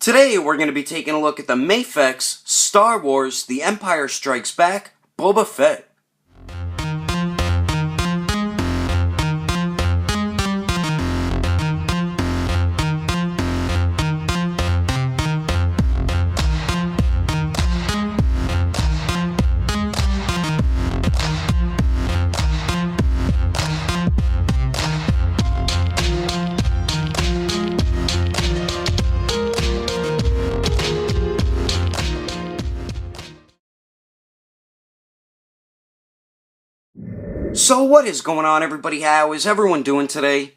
Today we're going to be taking a look at the MAFEX Star Wars The Empire Strikes Back Boba Fett. So what is going on, everybody? How is everyone doing today?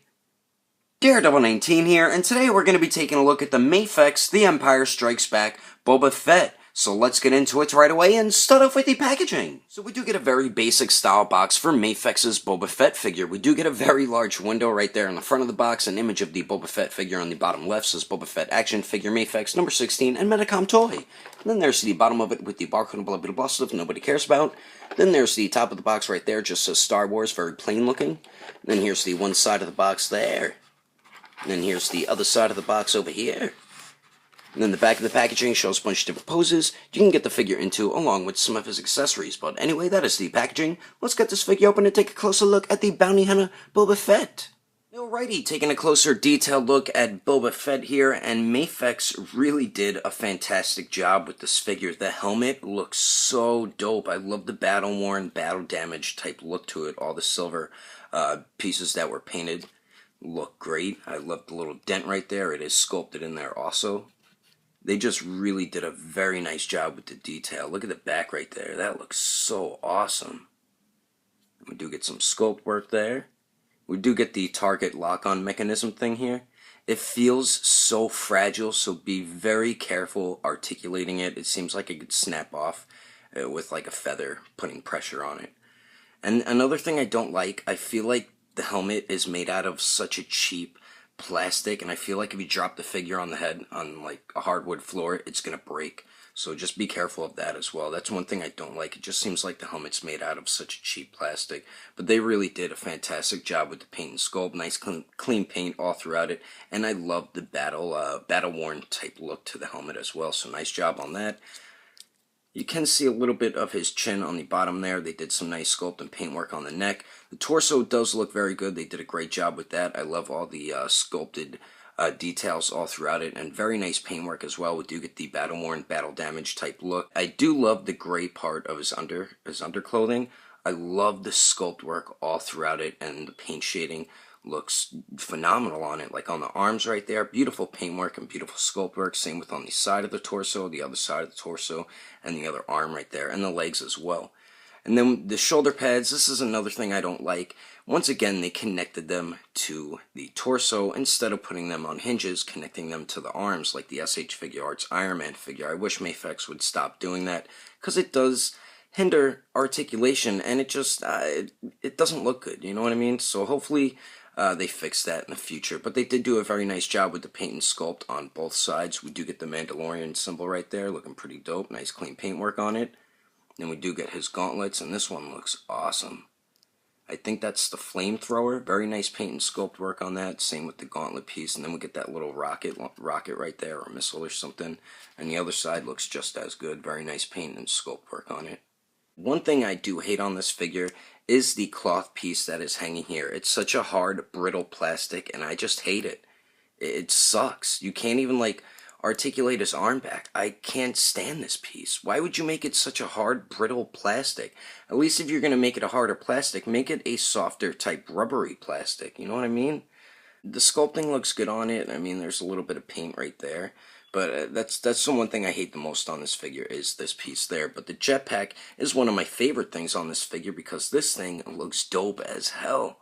Daredevil19 here, and today we're going to be taking a look at the MAFEX The Empire Strikes Back Boba Fett. So let's get into it right away and start off with the packaging. So we do get a very basic style box for MAFEX's Boba Fett figure. We do get a very large window right there in the front of the box, an image of the Boba Fett figure on the bottom left says Boba Fett Action Figure MAFEX number 16 and Medicom Toy. And then there's the bottom of it with the barcode and blah blah blah stuff nobody cares about. Then there's the top of the box right there, just says Star Wars, very plain looking. And then here's the one side of the box there. And then here's the other side of the box over here. And then the back of the packaging shows a bunch of different poses you can get the figure into along with some of his accessories. But anyway, that is the packaging. Let's get this figure open and take a closer look at the bounty hunter Boba Fett. Alrighty, taking a closer detailed look at Boba Fett here, and MAFEX really did a fantastic job with this figure. The helmet looks so dope. I love the battle-worn, battle-damaged type look to it. All the silver pieces that were painted look great. I love the little dent right there. It is sculpted in there also. They just really did a very nice job with the detail. Look at the back right there. That looks so awesome. We do get some sculpt work there. We do get the target lock-on mechanism thing here. It feels so fragile, so be very careful articulating it. It seems like it could snap off with like a feather putting pressure on it. And another thing I don't like, I feel like the helmet is made out of such a cheap plastic, and I feel like if you drop the figure on the head on like a hardwood floor, it's gonna break. So just be careful of that as well. That's one thing I don't like. It just seems like the helmet's made out of such a cheap plastic. But they really did a fantastic job with the paint and sculpt. Nice clean paint all throughout it. And I love the battle-worn type look to the helmet as well. So nice job on that. You can see a little bit of his chin on the bottom there. They did some nice sculpt and paint work on the neck. The torso does look very good. They did a great job with that. I love all the sculpted details all throughout it, and very nice paintwork as well. We do get the battle-worn, battle-damaged type look. I do love the gray part of his underclothing. I love the sculpt work all throughout it, and the paint shading looks phenomenal on it. Like on the arms right there, beautiful paintwork and beautiful sculpt work. Same with on the side of the torso, the other side of the torso, and the other arm right there, and the legs as well. And then the shoulder pads, this is another thing I don't like. Once again, they connected them to the torso instead of putting them on hinges, connecting them to the arms like the SH Figuarts Iron Man figure. I wish MAFEX would stop doing that, because it does hinder articulation, and it just, it doesn't look good, you know what I mean? So hopefully they fix that in the future. But they did do a very nice job with the paint and sculpt on both sides. We do get the Mandalorian symbol right there, looking pretty dope. Nice clean paint work on it. Then we do get his gauntlets, and this one looks awesome. I think that's the flamethrower. Very nice paint and sculpt work on that. Same with the gauntlet piece. And then we get that little rocket right there, or missile or something. And the other side looks just as good. Very nice paint and sculpt work on it. One thing I do hate on this figure is the cloth piece that is hanging here. It's such a hard, brittle plastic, and I just hate it. It sucks. You can't even, like, articulate his arm back. I can't stand this piece. Why would you make it such a hard, brittle plastic? At least if you're going to make it a harder plastic, make it a softer type rubbery plastic. You know what I mean? The sculpting looks good on it. I mean, there's a little bit of paint right there. But that's the one thing I hate the most on this figure is this piece there. But the jetpack is one of my favorite things on this figure because this thing looks dope as hell.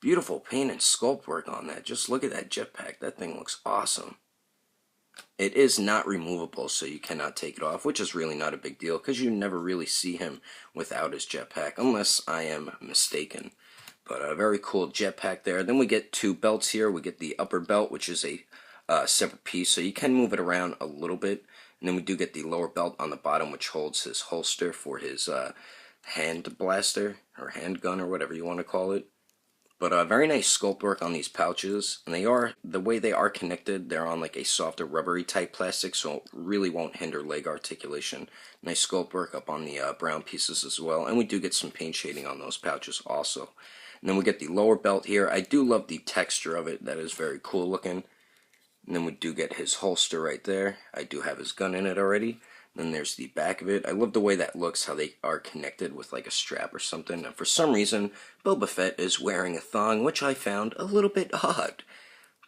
Beautiful paint and sculpt work on that. Just look at that jetpack. That thing looks awesome. It is not removable, so you cannot take it off, which is really not a big deal because you never really see him without his jetpack, unless I am mistaken. But a very cool jetpack there. Then we get two belts here. We get the upper belt, which is a separate piece, so you can move it around a little bit. And then we do get the lower belt on the bottom, which holds his holster for his hand blaster, or handgun, or whatever you want to call it. But very nice sculpt work on these pouches, and the way they are connected, they're on like a softer rubbery type plastic, so it really won't hinder leg articulation. Nice sculpt work up on the brown pieces as well, and we do get some paint shading on those pouches also. And then we get the lower belt here. I do love the texture of it, that is very cool looking. And then we do get his holster right there. I do have his gun in it already. Then there's the back of it. I love the way that looks, how they are connected with like a strap or something. And for some reason, Boba Fett is wearing a thong, which I found a little bit odd.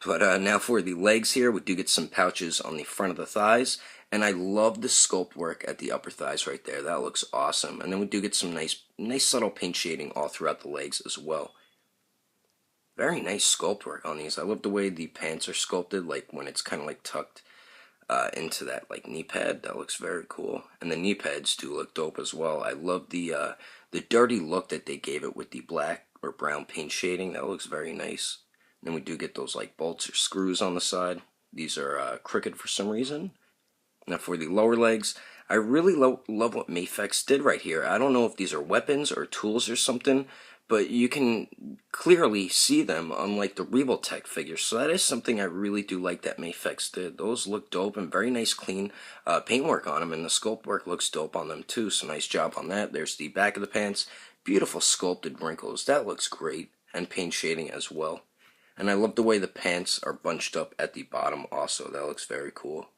But now for the legs here, we do get some pouches on the front of the thighs. And I love the sculpt work at the upper thighs right there. That looks awesome. And then we do get some nice subtle paint shading all throughout the legs as well. Very nice sculpt work on these. I love the way the pants are sculpted, like when it's kind of like tucked into that like knee pad. That looks very cool. And the knee pads do look dope as well. I love the dirty look that they gave it with the black or brown paint shading. That looks very nice. And then we do get those like bolts or screws on the side. These are crooked for some reason. Now for the lower legs, I really love what MAFEX did right here. I don't know if these are weapons or tools or something, but you can clearly see them unlike the Revoltech figures. So that is something I really do like that MAFEX did. Those look dope and very nice clean paintwork on them, and the sculpt work looks dope on them too. So nice job on that. There's the back of the pants. Beautiful sculpted wrinkles. That looks great. And paint shading as well. And I love the way the pants are bunched up at the bottom also. That looks very cool.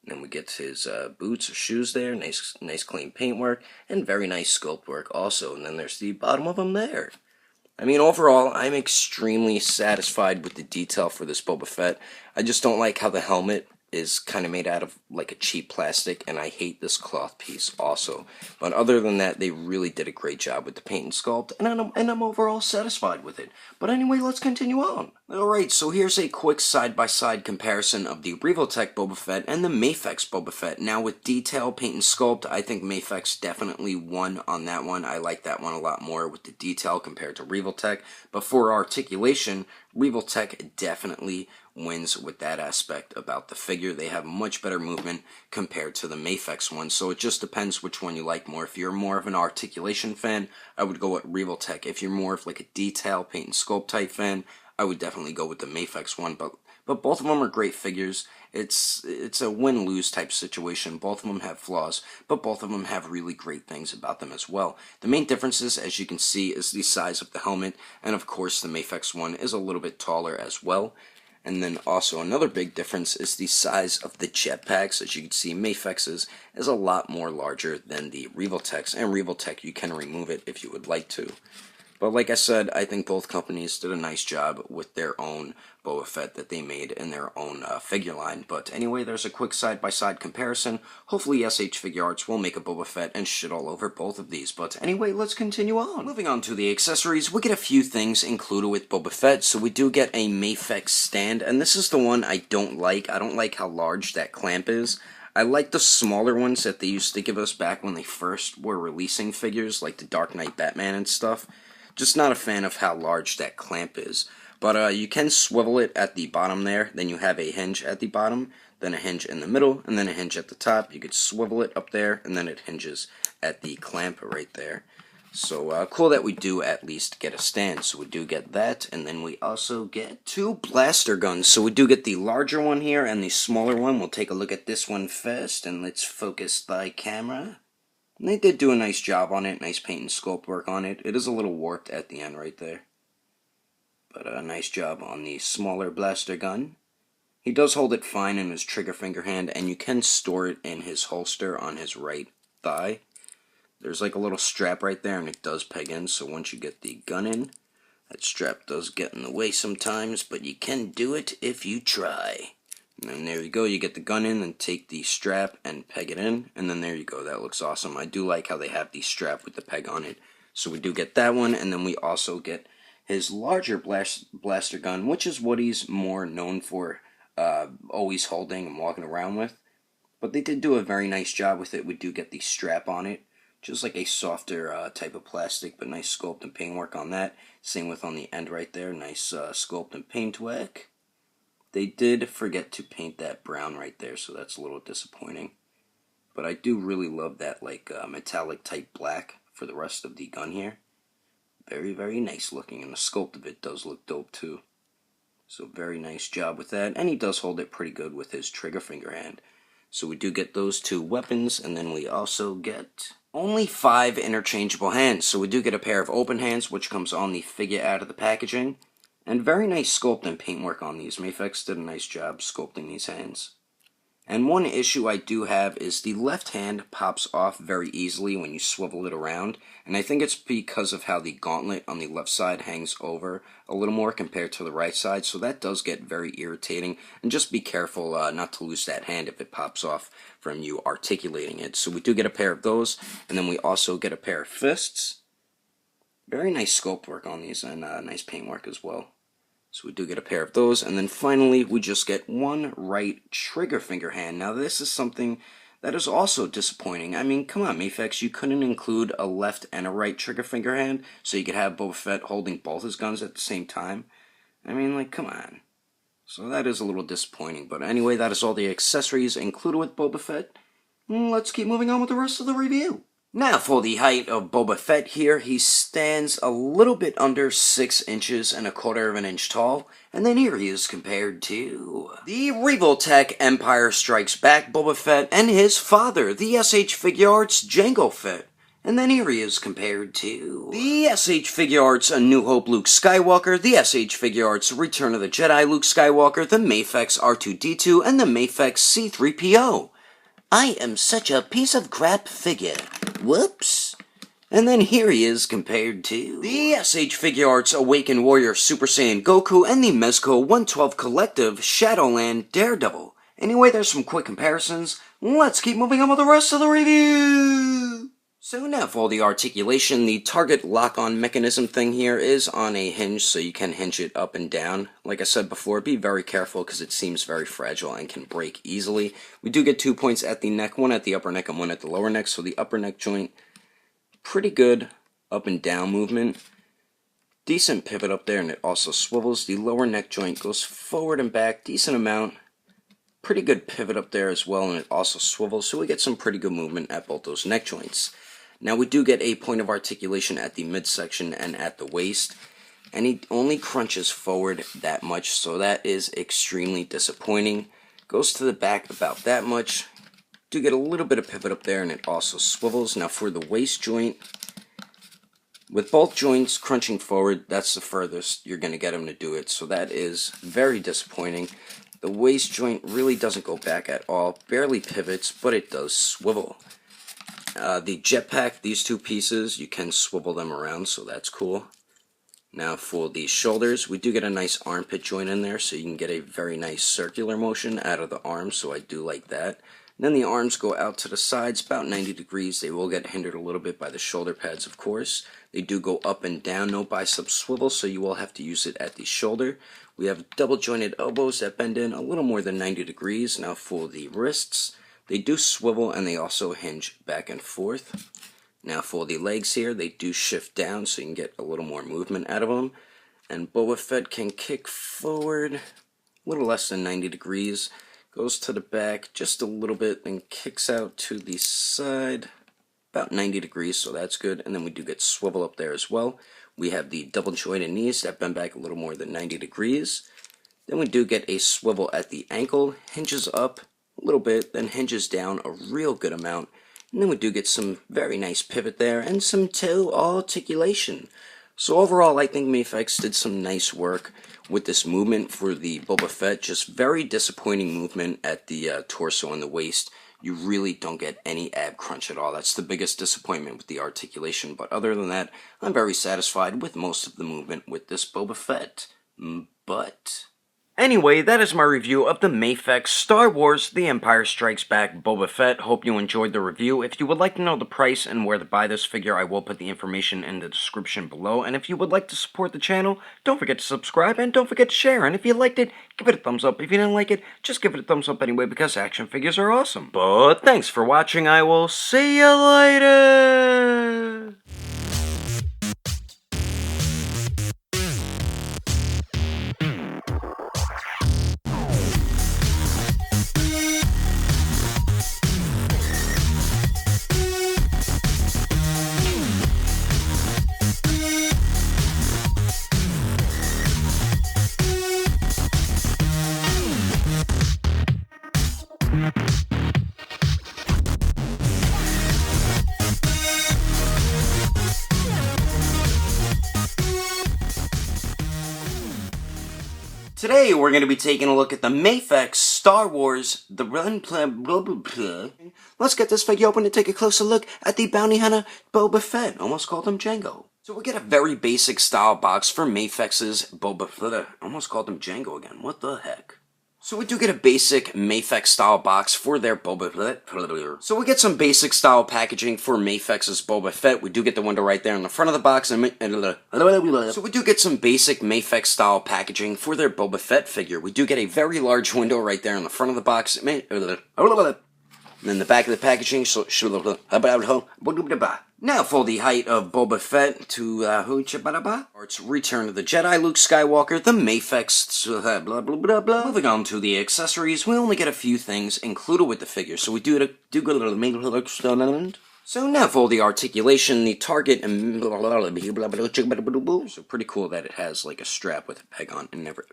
And then we get his boots or shoes there. Nice clean paintwork. And very nice sculpt work also. And then there's the bottom of them there. I mean, overall, I'm extremely satisfied with the detail for this Boba Fett. I just don't like how the helmet is kind of made out of like a cheap plastic, and I hate this cloth piece also. But other than that, they really did a great job with the paint and sculpt, and I'm overall satisfied with it. But anyway, let's continue on. Alright, so here's a quick side-by-side comparison of the Revoltech Boba Fett and the MAFEX Boba Fett. Now with detail, paint, and sculpt, I think MAFEX definitely won on that one. I like that one a lot more with the detail compared to Revoltech. But for articulation, Revoltech definitely wins with that aspect about the figure. They have much better movement compared to the MAFEX one, so it just depends which one you like more. If you're more of an articulation fan, I would go with Revoltech. If you're more of like a detail, paint, and sculpt type fan, I would definitely go with the MAFEX one, but both of them are great figures. It's a win-lose type situation. Both of them have flaws, but both of them have really great things about them as well. The main differences, as you can see, is the size of the helmet, and of course the MAFEX one is a little bit taller as well. And then also another big difference is the size of the jetpacks. As you can see, MAFEX's is a lot more larger than the Revoltech's, and Revoltech you can remove it if you would like to. But like I said, I think both companies did a nice job with their own Boba Fett that they made in their own figure line. But anyway, there's a quick side-by-side comparison. Hopefully SH Figure Arts will make a Boba Fett and shit all over both of these. But anyway, let's continue on. Moving on to the accessories, we get a few things included with Boba Fett. So we do get a MAFEX stand, and this is the one I don't like. I don't like how large that clamp is. I like the smaller ones that they used to give us back when they first were releasing figures, like the Dark Knight Batman and stuff. Just not a fan of how large that clamp is. But you can swivel it at the bottom there. Then you have a hinge at the bottom, then a hinge in the middle, and then a hinge at the top. You could swivel it up there, and then it hinges at the clamp right there. So cool that we do at least get a stand. So we do get that, and then we also get two blaster guns. So we do get the larger one here and the smaller one. We'll take a look at this one first, and let's focus the camera. And they did do a nice job on it, nice paint and sculpt work on it. It is a little warped at the end right there. But a nice job on the smaller blaster gun. He does hold it fine in his trigger finger hand, and you can store it in his holster on his right thigh. There's like a little strap right there, and it does peg in, so once you get the gun in, that strap does get in the way sometimes, but you can do it if you try. And then there you go, you get the gun in, and take the strap and peg it in, and then there you go, that looks awesome. I do like how they have the strap with the peg on it. So we do get that one, and then we also get his larger blaster gun, which is what he's more known for, always holding and walking around with. But they did do a very nice job with it. We do get the strap on it, just like a softer type of plastic, but nice sculpt and paint work on that. Same with on the end right there, nice sculpt and paint work. They did forget to paint that brown right there, so that's a little disappointing. But I do really love that like metallic type black for the rest of the gun here. Very, very nice looking, and the sculpt of it does look dope too. So very nice job with that, and he does hold it pretty good with his trigger finger hand. So we do get those two weapons, and then we also get only 5 interchangeable hands. So we do get a pair of open hands, which comes on the figure out of the packaging. And very nice sculpt and paintwork on these. MAFEX did a nice job sculpting these hands. And one issue I do have is the left hand pops off very easily when you swivel it around. And I think it's because of how the gauntlet on the left side hangs over a little more compared to the right side. So that does get very irritating. And just be careful not to lose that hand if it pops off from you articulating it. So we do get a pair of those. And then we also get a pair of fists. Very nice sculpt work on these, and nice paintwork as well. So we do get a pair of those, and then finally we just get one right trigger finger hand. Now this is something that is also disappointing. I mean, come on, MAFEX, you couldn't include a left and a right trigger finger hand so you could have Boba Fett holding both his guns at the same time? I mean, like, come on. So that is a little disappointing, but anyway, that is all the accessories included with Boba Fett. Let's keep moving on with the rest of the review. Now for the height of Boba Fett here, he stands a little bit under 6 inches and 1/4 of an inch tall, and then here he is compared to the Revoltech Empire Strikes Back Boba Fett and his father, the SH Figuarts Jango Fett. And then here he is compared to the SH Figuarts A New Hope Luke Skywalker, the SH Figuarts Return of the Jedi Luke Skywalker, the MAFEX R2-D2, and the MAFEX C-3PO. I am such a piece of crap figure. Whoops. And then here he is compared to the SH Figuarts Awakened Warrior Super Saiyan Goku and the Mezco 112 Collective Shadowland Daredevil. Anyway, there's some quick comparisons. Let's keep moving on with the rest of the review. So now for the articulation, the target lock-on mechanism thing here is on a hinge, so you can hinge it up and down. Like I said before, be very careful because it seems very fragile and can break easily. We do get 2 points at the neck, one at the upper neck and one at the lower neck, so the upper neck joint, pretty good up and down movement. Decent pivot up there, and it also swivels. The lower neck joint goes forward and back, decent amount. Pretty good pivot up there as well, and it also swivels, so we get some pretty good movement at both those neck joints. Now we do get a point of articulation at the midsection and at the waist, and he only crunches forward that much, so that is extremely disappointing. Goes to the back about that much. Do get a little bit of pivot up there, and it also swivels. Now for the waist joint, with both joints crunching forward, that's the furthest you're going to get him to do it, so that is very disappointing. The waist joint really doesn't go back at all, barely pivots, but it does swivel. The jetpack, these two pieces, you can swivel them around, so that's cool. Now for the shoulders, we do get a nice armpit joint in there, so you can get a very nice circular motion out of the arms, so I do like that. And then the arms go out to the sides, about 90 degrees. They will get hindered a little bit by the shoulder pads, of course. They do go up and down, no bicep swivel, so you will have to use it at the shoulder. We have double jointed elbows that bend in a little more than 90 degrees. Now for the wrists, they do swivel and they also hinge back and forth. Now for the legs here, they do shift down so you can get a little more movement out of them. And Boba Fett can kick forward a little less than 90 degrees. Goes to the back just a little bit and kicks out to the side about 90 degrees, so that's good. And then we do get swivel up there as well. We have the double jointed knees that bend back a little more than 90 degrees. Then we do get a swivel at the ankle, hinges up a little bit, then hinges down a real good amount. And then we do get some very nice pivot there and some toe articulation. So overall, I think MAFEX did some nice work with this movement for the Boba Fett. Just very disappointing movement at the torso and the waist. You really don't get any ab crunch at all. That's the biggest disappointment with the articulation. But other than that, I'm very satisfied with most of the movement with this Boba Fett. But anyway, that is my review of the MAFEX Star Wars The Empire Strikes Back Boba Fett. Hope you enjoyed the review. If you would like to know the price and where to buy this figure, I will put the information in the description below. And if you would like to support the channel, don't forget to subscribe and don't forget to share. And if you liked it, give it a thumbs up. If you didn't like it, just give it a thumbs up anyway because action figures are awesome. But thanks for watching. I will see you later. today we're going to be taking a look at the MAFEX Star Wars, the Let's get this figure open and take a closer look at the bounty hunter Boba Fett. Almost called him Django. So we get a very basic style box for MAFEX's Boba Fett. Almost called him Django again. What the heck? So we do get a basic MAFEX style box for their Boba Fett. So we get some basic style packaging for MAFEX's Boba Fett. We do get the window right there in the front of the box. So we do get some basic MAFEX style packaging for their Boba Fett figure. We do get a very large window right there in the front of the box. And then the back of the packaging. Now for the height of Boba Fett to Art's Return of the Jedi, Luke Skywalker, the MAFEX, Moving on to the accessories, we only get a few things included with the figure, so we do get a little. So now for the articulation, the target, and so pretty cool that it has like a strap with a peg on and never.